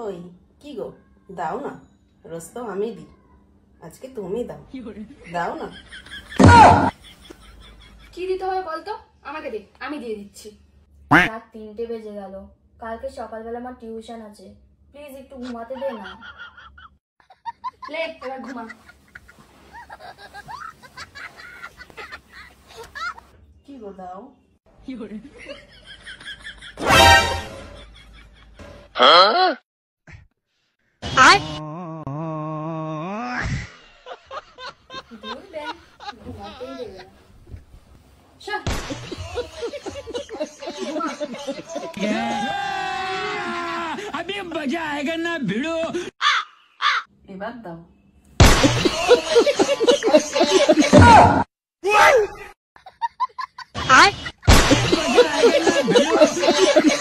ওই কি গো, দাও না। রোজ তো আমি দিই, আজকে তুমি দাও। দাও না। কি দিতে হবে বলতো? আমাকে দে, আমি দিয়ে দিচ্ছি। রাত 3টে বেজে গেল, কালকে সকালবেলা আমার টিউশন আছে, প্লিজ একটু ঘুমাতে দে না। লে এবার ঘুমা। কি গো, দাও। দূর বে, ঘুমাতেই দেবে না। শোন। अभी मजा आएगा ना भिड़ो। এবার দাও। मजा आएगा ना भिड़ो।